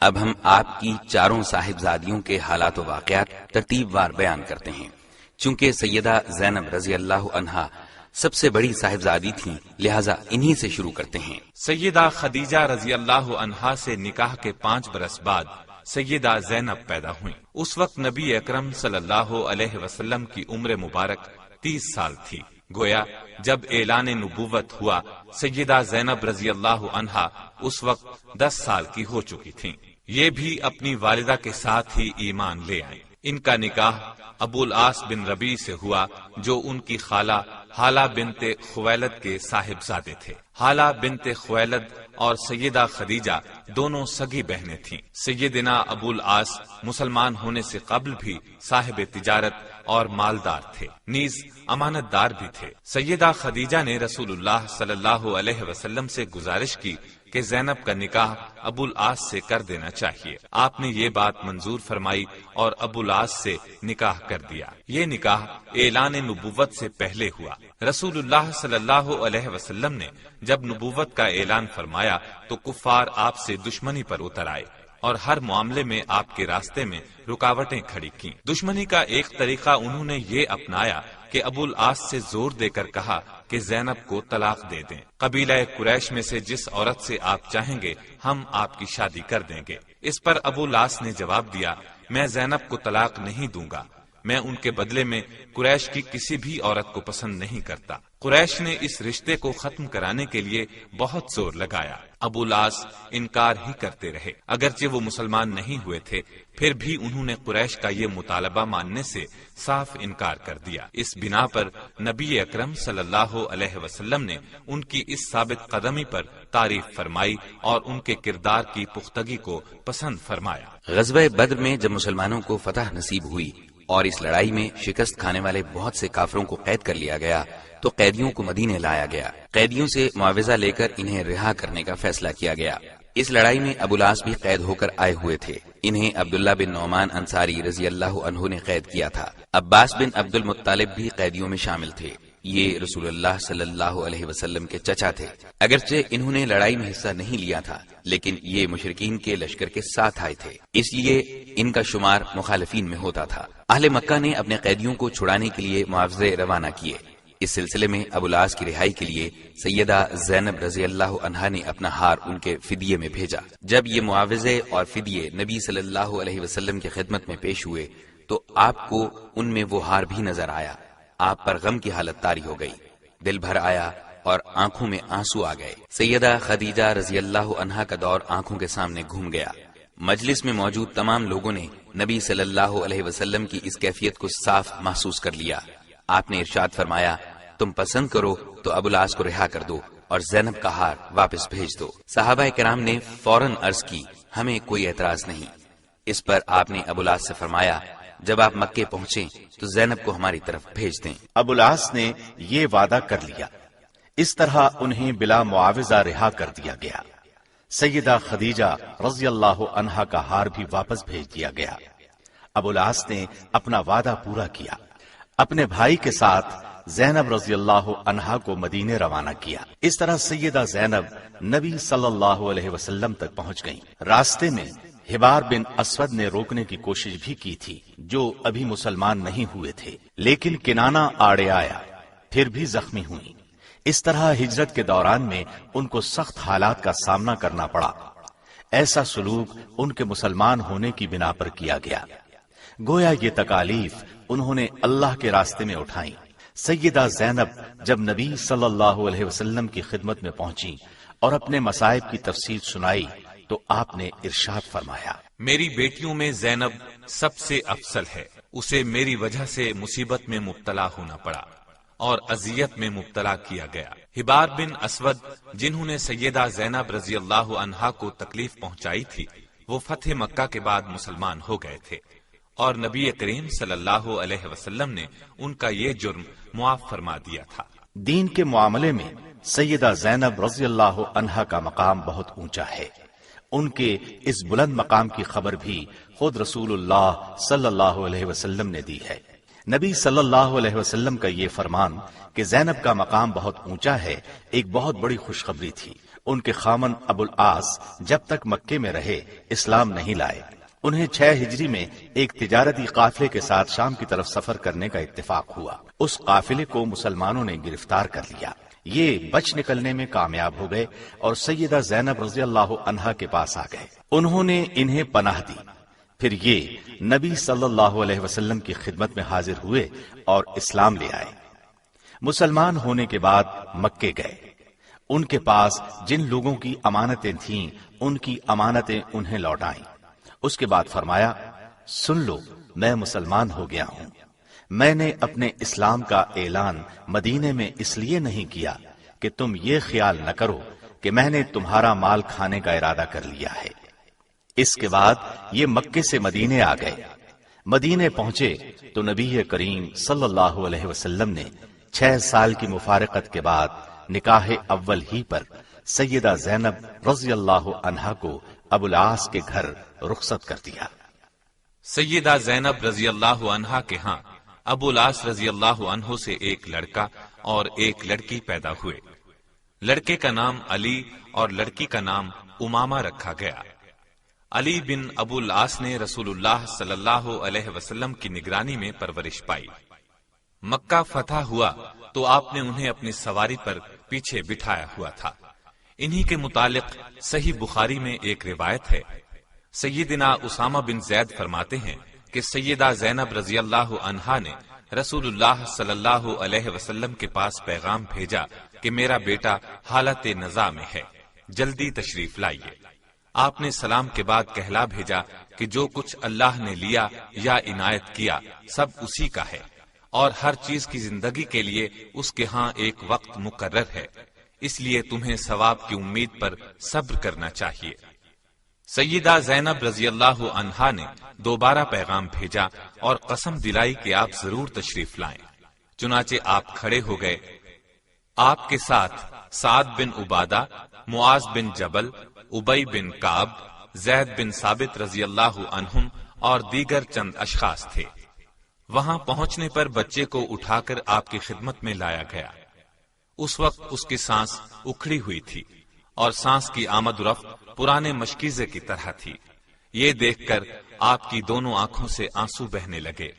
اب ہم آپ کی چاروں صاحبزادیوں کے حالات و واقعات ترتیب وار بیان کرتے ہیں۔ چونکہ سیدہ زینب رضی اللہ عنہا سب سے بڑی صاحبزادی تھیں، لہذا انہی سے شروع کرتے ہیں۔ سیدہ خدیجہ رضی اللہ عنہا سے نکاح کے 5 برس بعد سیدہ زینب پیدا ہوئیں۔ اس وقت نبی اکرم صلی اللہ علیہ وسلم کی عمر مبارک 30 سال تھی۔ گویا جب اعلان نبوت ہوا، سیدہ زینب رضی اللہ عنہا اس وقت 10 سال کی ہو چکی تھیں۔ یہ بھی اپنی والدہ کے ساتھ ہی ایمان لے آئیں۔ ان کا نکاح ابو العاص بن ربیع سے ہوا، جو ان کی خالہ حالہ بنت خویلد کے صاحبزادے تھے۔ حالہ بنت خویلد اور سیدہ خدیجہ دونوں سگی بہنیں تھیں۔ سیدنا ابو العاص مسلمان ہونے سے قبل بھی صاحب تجارت اور مالدار تھے، نیز امانت دار بھی تھے۔ سیدہ خدیجہ نے رسول اللہ صلی اللہ علیہ وسلم سے گزارش کی کہ زینب کا نکاح ابو العاص سے کر دینا چاہیے۔ آپ نے یہ بات منظور فرمائی اور ابو العاص سے نکاح کر دیا۔ یہ نکاح اعلان نبوت سے پہلے ہوا۔ رسول اللہ صلی اللہ علیہ وسلم نے جب نبوت کا اعلان فرمایا تو کفار آپ سے دشمنی پر اتر آئے اور ہر معاملے میں آپ کے راستے میں رکاوٹیں کھڑی کیں۔ دشمنی کا ایک طریقہ انہوں نے یہ اپنایا کہ ابو العاص سے زور دے کر کہا کہ زینب کو طلاق دے دیں۔ قبیلہ قریش میں سے جس عورت سے آپ چاہیں گے ہم آپ کی شادی کر دیں گے۔ اس پر ابو العاص نے جواب دیا، میں زینب کو طلاق نہیں دوں گا، میں ان کے بدلے میں قریش کی کسی بھی عورت کو پسند نہیں کرتا۔ قریش نے اس رشتے کو ختم کرانے کے لیے بہت زور لگایا۔ ابو العاص انکار ہی کرتے رہے، اگرچہ وہ مسلمان نہیں ہوئے تھے، پھر بھی انہوں نے قریش کا یہ مطالبہ ماننے سے صاف انکار کر دیا۔ اس بنا پر نبی اکرم صلی اللہ علیہ وسلم نے ان کی اس ثابت قدمی پر تعریف فرمائی اور ان کے کردار کی پختگی کو پسند فرمایا۔ غزوہ بدر میں جب مسلمانوں کو فتح نصیب ہوئی اور اس لڑائی میں شکست کھانے والے بہت سے کافروں کو قید کر لیا گیا تو قیدیوں کو مدینے لایا گیا۔ قیدیوں سے معاوضہ لے کر انہیں رہا کرنے کا فیصلہ کیا گیا۔ اس لڑائی میں ابو العاص بھی قید ہو کر آئے ہوئے تھے۔ انہیں عبداللہ بن نعمان انصاری رضی اللہ عنہ نے قید کیا تھا۔ عباس بن عبد المطلب بھی قیدیوں میں شامل تھے۔ یہ رسول اللہ صلی اللہ علیہ وسلم کے چچا تھے۔ اگرچہ انہوں نے لڑائی میں حصہ نہیں لیا تھا، لیکن یہ مشرکین کے لشکر کے ساتھ آئے تھے، اس لیے ان کا شمار مخالفین میں ہوتا تھا۔ اہل مکہ نے اپنے قیدیوں کو چھڑانے کے لیے معاوضے روانہ کیے۔ اس سلسلے میں ابو العاص کی رہائی کے لیے سیدہ زینب رضی اللہ عنہا نے اپنا ہار ان کے فدیے میں بھیجا۔ جب یہ معاوضے اور فدیے نبی صلی اللہ علیہ وسلم کی خدمت میں پیش ہوئے تو آپ کو ان میں وہ ہار بھی نظر آیا۔ آپ پر غم کی حالت طاری ہو گئی، دل بھر آیا اور آنکھوں میں آنسو آ گئے۔ سیدہ خدیجہ رضی اللہ عنہا کا دور آنکھوں کے سامنے گھوم گیا۔ مجلس میں موجود تمام لوگوں نے نبی صلی اللہ علیہ وسلم کی اس کیفیت کو صاف محسوس کر لیا۔ آپ نے ارشاد فرمایا، تم پسند کرو تو ابو العاص کو رہا کر دو اور زینب کا ہار واپس بھیج دو۔ صحابہ کرام نے فوراً عرض کی، ہمیں کوئی اعتراض نہیں۔ اس پر آپ نے ابو العاص سے فرمایا، جب آپ مکے پہنچیں تو زینب کو ہماری طرف بھیج دیں۔ ابو العاص نے یہ وعدہ کر لیا۔ اس طرح انہیں بلا معاوضہ رہا کر دیا گیا۔ سیدہ خدیجہ رضی اللہ عنہا کا ہار بھی واپس بھیج دیا گیا۔ ابو العاص نے اپنا وعدہ پورا کیا، اپنے بھائی کے ساتھ زینب رضی اللہ عنہا کو مدینے روانہ کیا۔ اس طرح سیدہ زینب نبی صلی اللہ علیہ وسلم تک پہنچ گئیں۔ راستے میں حبار بن اسود نے روکنے کی کوشش بھی کی تھی، جو ابھی مسلمان نہیں ہوئے تھے، لیکن کنانہ آڑے آیا، پھر بھی زخمی ہوئی۔ اس طرح ہجرت کے دوران میں ان کو سخت حالات کا سامنا کرنا پڑا۔ ایسا سلوک ان کے مسلمان ہونے کی بنا پر کیا گیا۔ گویا یہ تکالیف انہوں نے اللہ کے راستے میں اٹھائیں۔ سیدہ زینب جب نبی صلی اللہ علیہ وسلم کی خدمت میں پہنچی اور اپنے مصائب کی تفصیل سنائی تو آپ نے ارشاد فرمایا، میری بیٹیوں میں زینب سب سے افضل ہے، اسے میری وجہ سے مصیبت میں مبتلا ہونا پڑا اور اذیت میں مبتلا کیا گیا۔ حبار بن اسود جنہوں نے سیدہ زینب رضی اللہ عنہا کو تکلیف پہنچائی تھی، وہ فتح مکہ کے بعد مسلمان ہو گئے تھے اور نبی کریم صلی اللہ علیہ وسلم نے ان کا یہ جرم معاف فرما دیا تھا۔ دین کے معاملے میں سیدہ زینب رضی اللہ عنہا کا مقام بہت اونچا ہے۔ ان کے اس بلند مقام کی خبر بھی خود رسول اللہ صلی اللہ علیہ وسلم نے دی ہے۔ نبی صلی اللہ علیہ وسلم کا یہ فرمان کہ زینب کا مقام بہت اونچا ہے ایک بہت بڑی خوشخبری تھی۔ ان کے خامن ابو العاص جب تک مکے میں رہے اسلام نہیں لائے۔ انہیں 6 ہجری میں ایک تجارتی قافلے کے ساتھ شام کی طرف سفر کرنے کا اتفاق ہوا۔ اس قافلے کو مسلمانوں نے گرفتار کر لیا۔ یہ بچ نکلنے میں کامیاب ہو گئے اور سیدہ زینب رضی اللہ عنہا کے پاس آ گئے۔ انہوں نے انہیں پناہ دی۔ پھر یہ نبی صلی اللہ علیہ وسلم کی خدمت میں حاضر ہوئے اور اسلام لے آئے۔ مسلمان ہونے کے بعد مکے گئے۔ ان کے پاس جن لوگوں کی امانتیں تھیں ان کی امانتیں انہیں لوٹائیں۔ اس کے بعد فرمایا، سن لو، میں مسلمان ہو گیا ہوں۔ میں نے اپنے اسلام کا اعلان مدینے میں اس لیے نہیں کیا کہ تم یہ خیال نہ کرو کہ میں نے تمہارا مال کھانے کا ارادہ کر لیا ہے۔ اس کے بعد یہ مکے سے مدینے آ گئے۔ مدینے پہنچے تو نبی کریم صلی اللہ علیہ وسلم نے 6 سال کی مفارقت کے بعد نکاح اول ہی پر سیدہ زینب رضی اللہ عنہا کو ابو العاص کے گھر رخصت کر دیا۔ سیدہ زینب رضی اللہ عنہا کے ہاں ابو العاص رضی اللہ عنہ سے ایک لڑکا اور ایک لڑکی پیدا ہوئے۔ لڑکے کا نام علی اور لڑکی کا نام امامہ رکھا گیا۔ علی بن ابو العاص نے رسول اللہ صلی اللہ علیہ وسلم کی نگرانی میں پرورش پائی۔ مکہ فتح ہوا تو آپ نے انہیں اپنی سواری پر پیچھے بٹھایا ہوا تھا۔ انہی کے متعلق صحیح بخاری میں ایک روایت ہے۔ سیدنا اسامہ بن زید فرماتے ہیں کہ سیدہ زینب رضی اللہ عنہا نے رسول اللہ صلی اللہ علیہ وسلم کے پاس پیغام بھیجا کہ میرا بیٹا حالت نزاع میں ہے، جلدی تشریف لائیے۔ آپ نے سلام کے بعد کہلا بھیجا کہ جو کچھ اللہ نے لیا یا عنایت کیا سب اسی کا ہے، اور ہر چیز کی زندگی کے لیے اس کے ہاں ایک وقت مقرر ہے، اس لیے تمہیں ثواب کی امید پر صبر کرنا چاہیے۔ سیدہ زینب رضی اللہ عنہا نے دوبارہ پیغام بھیجا اور قسم دلائی کہ آپ ضرور تشریف لائیں۔ چنانچہ آپ کھڑے ہو گئے۔ آپ کے ساتھ سعد بن عبادہ، معاذ بن جبل، ابی بن کعب، زید بن ثابت رضی اللہ عنہم اور دیگر چند اشخاص تھے۔ وہاں پہنچنے پر بچے کو اٹھا کر آپ کی خدمت میں لایا گیا۔ اس وقت اس کی سانس اکھڑی ہوئی تھی اور سانس کی آمد و رفت پرانے مشکیزے کی طرح تھی۔ یہ دیکھ کر آپ کی دونوں آنکھوں سے آنسو بہنے لگے۔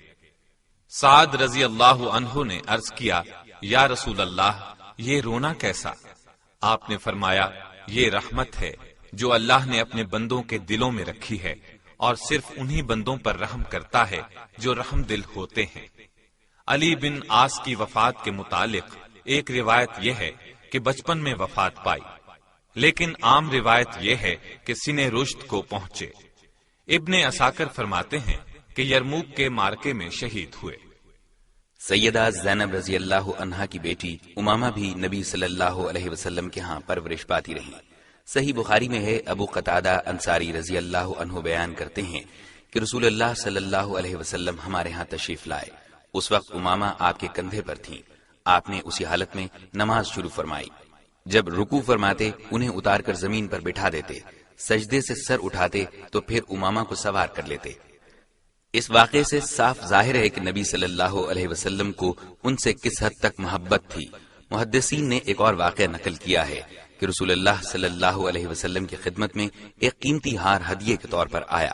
سعد رضی اللہ عنہ نے عرض کیا، یا رسول اللہ، یہ رونا کیسا؟ آپ نے فرمایا، یہ رحمت ہے جو اللہ نے اپنے بندوں کے دلوں میں رکھی ہے، اور صرف انہی بندوں پر رحم کرتا ہے جو رحم دل ہوتے ہیں۔ علی بن عاص کی وفات کے متعلق ایک روایت یہ ہے کہ بچپن میں وفات پائی، لیکن عام روایت یہ ہے کہ سن رشد کو پہنچے۔ ابن عساکر فرماتے ہیں کہ یرموک کے معرکے میں شہید ہوئے۔ سیدہ زینب رضی اللہ عنہا کی بیٹی امامہ بھی نبی صلی اللہ علیہ وسلم کے ہاں پرورش پاتی رہی۔ صحیح بخاری میں ہے، ابو قتادہ انصاری رضی اللہ عنہ بیان کرتے ہیں کہ رسول اللہ صلی اللہ علیہ وسلم ہمارے ہاں تشریف لائے۔ اس وقت امامہ آپ کے کندھے پر تھیں۔ آپ نے اسی حالت میں نماز شروع فرمائی۔ جب رکوع فرماتے انہیں اتار کر زمین پر بٹھا دیتے، سجدے سے سر اٹھاتے تو پھر امامہ کو سوار کر لیتے۔ اس واقعے سے صاف ظاہر ہے کہ نبی صلی اللہ علیہ وسلم کو ان سے کس حد تک محبت تھی۔ محدثین نے ایک اور واقعہ نقل کیا ہے کہ رسول اللہ صلی اللہ علیہ وسلم کی خدمت میں ایک قیمتی ہار ہدیے کے طور پر آیا۔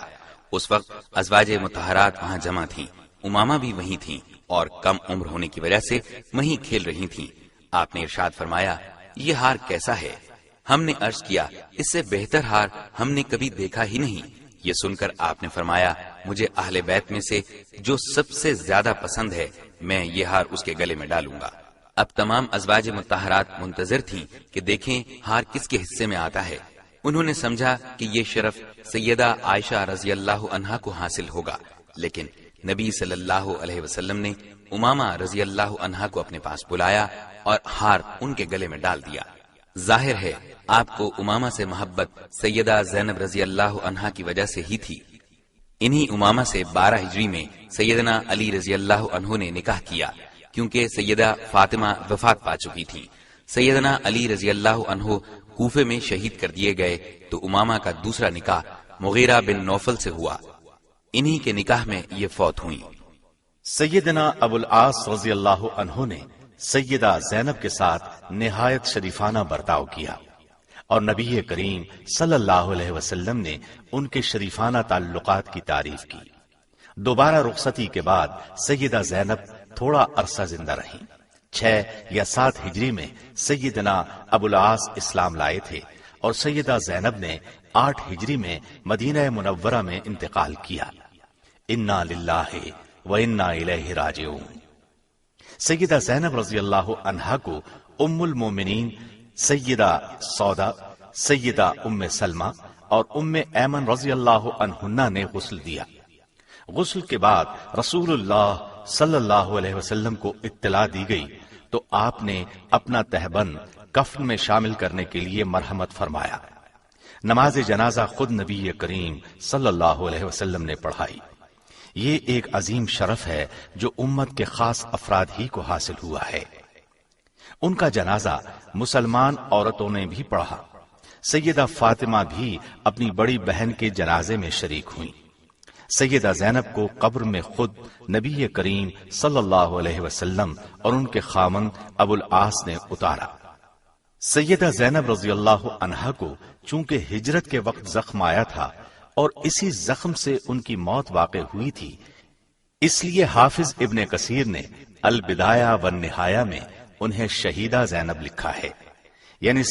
اس وقت ازواج مطہرات وہاں جمع تھیں، امامہ بھی وہیں تھیں اور کم عمر ہونے کی وجہ سے وہیں کھیل رہی تھیں۔ آپ نے ارشاد فرمایا، یہ ہار کیسا ہے؟ ہم نے عرض کیا، اس سے بہتر ہار ہم نے کبھی دیکھا ہی نہیں۔ یہ سن کر آپ نے فرمایا، مجھے اہل بیت میں سے جو سب سے زیادہ پسند ہے میں یہ ہار اس کے گلے میں ڈالوں گا۔ اب تمام ازواج مطہرات منتظر تھیں کہ دیکھیں ہار کس کے حصے میں آتا ہے۔ انہوں نے سمجھا کہ یہ شرف سیدہ عائشہ رضی اللہ عنہا کو حاصل ہوگا، لیکن نبی صلی اللہ علیہ وسلم نے امامہ رضی اللہ عنہا کو اپنے پاس بلایا اور ہار ان کے گلے میں ڈال دیا۔ ظاہر ہے آپ کو امامہ سے محبت سیدہ زینب رضی اللہ عنہا کی وجہ سے ہی تھی۔ انہی امامہ سے 12 ہجری میں سیدنا علی رضی اللہ عنہ نے نکاح کیا، کیونکہ سیدہ فاطمہ وفات پا چکی تھی۔ سیدنا علی رضی اللہ عنہ کوفے میں شہید کر دیے گئے تو امامہ کا دوسرا نکاح مغیرہ بن نوفل سے ہوا۔ انہی کے نکاح میں یہ فوت ہوئی۔ سیدنا ابو العاص رضی اللہ عنہ نے سیدہ زینب کے ساتھ نہایت شریفانہ برتاؤ کیا۔ اور نبی کریم صلی اللہ علیہ وسلم نے ان کے شریفانہ تعلقات کی تعریف کی۔ دوبارہ رخصتی کے بعد سیدہ زینب تھوڑا عرصہ زندہ رہیں۔ 6 یا 7 ہجری میں سیدنا ابو العاص اسلام لائے تھے اور سیدہ زینب نے 8 ہجری میں مدینہ منورہ میں انتقال کیا۔ انا للہ و انا الیہ راجعون۔ سیدہ زینب رضی اللہ عنہا کو ام المومنین سیدہ سودا، سیدہ ام سلمہ اور ام ایمن رضی اللہ عنہن نے غسل دیا۔ غسل کے بعد رسول اللہ صلی اللہ علیہ وسلم کو اطلاع دی گئی تو آپ نے اپنا تہبند کفن میں شامل کرنے کے لیے مرحمت فرمایا۔ نماز جنازہ خود نبی کریم صلی اللہ علیہ وسلم نے پڑھائی۔ یہ ایک عظیم شرف ہے جو امت کے خاص افراد ہی کو حاصل ہوا ہے۔ ان کا جنازہ مسلمان عورتوں نے بھی پڑھا۔ سیدہ فاطمہ بھی اپنی بڑی بہن کے جنازے میں شریک ہوئیں۔ سیدہ زینب کو قبر میں خود نبی کریم صلی اللہ علیہ وسلم اور ان کے خاوند ابو العاص نے اتارا۔ سیدہ زینب رضی اللہ عنہا کو چونکہ ہجرت کے وقت زخم آیا تھا اور اسی زخم سے ان کی موت واقع ہوئی تھی، اس لیے حافظ ابن کثیر نے البدایہ والنہایہ میں انہیں شہیدہ زینب لکھا ہے، یعنی